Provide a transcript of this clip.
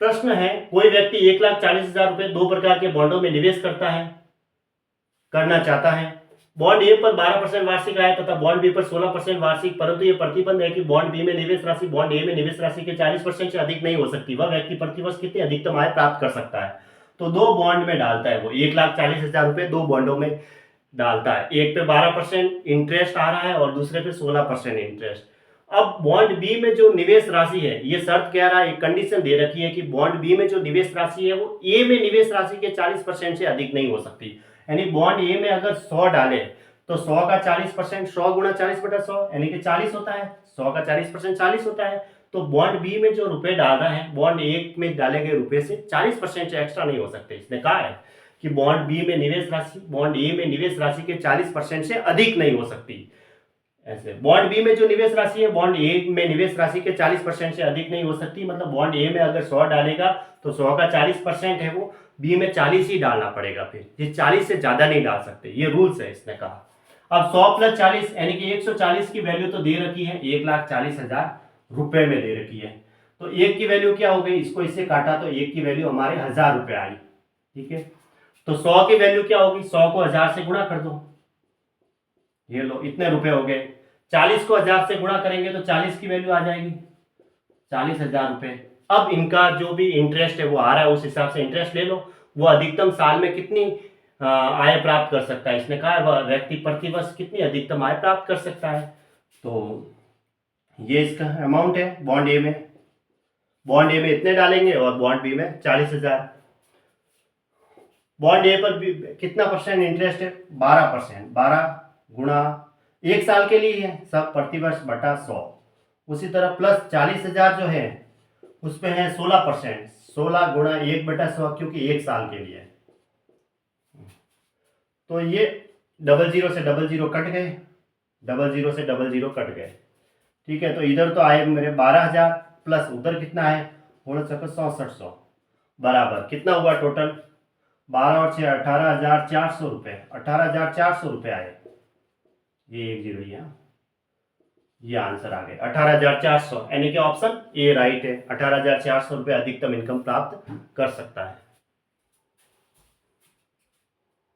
प्रश्न है, कोई व्यक्ति 1,40,000 रुपए दो प्रकार के बॉन्डों में निवेश करना चाहता है। बॉन्ड ए पर 12% वार्षिक आय तथा बॉन्ड बी पर 16% वार्षिक, परंतु यह प्रतिबंध है कि बॉन्ड बी में निवेश राशि बॉन्ड ए में निवेश राशि के 40% से अधिक नहीं हो सकती। वह व्यक्ति प्रतिवर्ष कितनी अधिकतम आय प्राप्त कर सकता है? तो दो बॉन्ड में डालता है वो 1,40,000 रुपए दो बॉन्डों में डालता है। एक पे 12% इंटरेस्ट आ रहा है और दूसरे पे 16% इंटरेस्ट। अब बॉन्ड बी में जो निवेश राशि है, ये शर्त कह रहा है, एक कंडीशन दे रखी है कि बॉन्ड बी में जो निवेश राशि है वो ए में निवेश राशि के 40% से अधिक नहीं हो सकती। यानी बॉन्ड ए में अगर 100 डाले तो 100 का 40%, 100 गुणा 40/100 यानी कि 40 होता है। 100 का 40% 40 होता है। तो बॉन्ड बी में जो रुपए डाल रहा है, बॉन्ड ए में डाले गए रुपए से 40% से एक्स्ट्रा नहीं हो सकते। इसने कहा है कि बॉन्ड बी में निवेश राशि बॉन्ड ए में निवेश राशि के 40% से अधिक नहीं हो सकती। ऐसे बॉन्ड बी में जो निवेश राशि है बॉन्ड ए में निवेश राशि के 40% से अधिक नहीं हो सकती। मतलब बॉन्ड ए में अगर 100 डालेगा तो 100 का 40% है वो बी में 40 ही डालना पड़ेगा। फिर ये 40 से ज्यादा नहीं डाल सकते, ये रूल्स है इसने कहा। अब 100 + 40 यानी कि 140 की वैल्यू तो दे रखी है, 1,40,000 रुपए में दे रखी है। तो एक की वैल्यू क्या हो गई, इसको इससे काटा तो एक की वैल्यू हमारे 1,000 रुपए आई। ठीक है, तो 100 की वैल्यू क्या होगी, 100 को 1,000 से गुणा कर दो, ये लो इतने रुपए हो गए। 40 को 1,000 से गुणा करेंगे तो 40 की वैल्यू आ जाएगी 40,000 रुपए। अब इनका जो भी इंटरेस्ट है वो आ रहा है, उस हिसाब से इंटरेस्ट ले लो। वो अधिकतम साल में कितनी आय प्राप्त कर सकता है, इसने कहा वह व्यक्ति प्रतिवर्ष कितनी अधिकतम आय प्राप्त कर सकता है। तो ये इसका अमाउंट है बॉन्ड ए में। बॉन्ड ए में इतने डालेंगे और बॉन्ड बी में 40,000। बॉन्ड ए पर भी कितना परसेंट इंटरेस्ट है, 12%। 12 गुणा एक साल के लिए है सब, प्रतिवर्ष बटा 100। उसी तरह प्लस 40,000 जो है उस पे है 16%। 16 गुणा 1/100 क्योंकि एक साल के लिए। तो ये 00 से 00 कट गए, 00 से 00 कट गए। ठीक है, तो इधर तो आए मेरे 12,000 प्लस उधर कितना है 64,100 बराबर कितना हुआ टोटल 12 और 6 18,400 रुपये। 18,400 रुपये आए, ये एक जीरो ये आंसर आ गए 18,400, यानी कि ऑप्शन ए राइट है। 18,400 रुपये अधिकतम इनकम प्राप्त कर सकता है।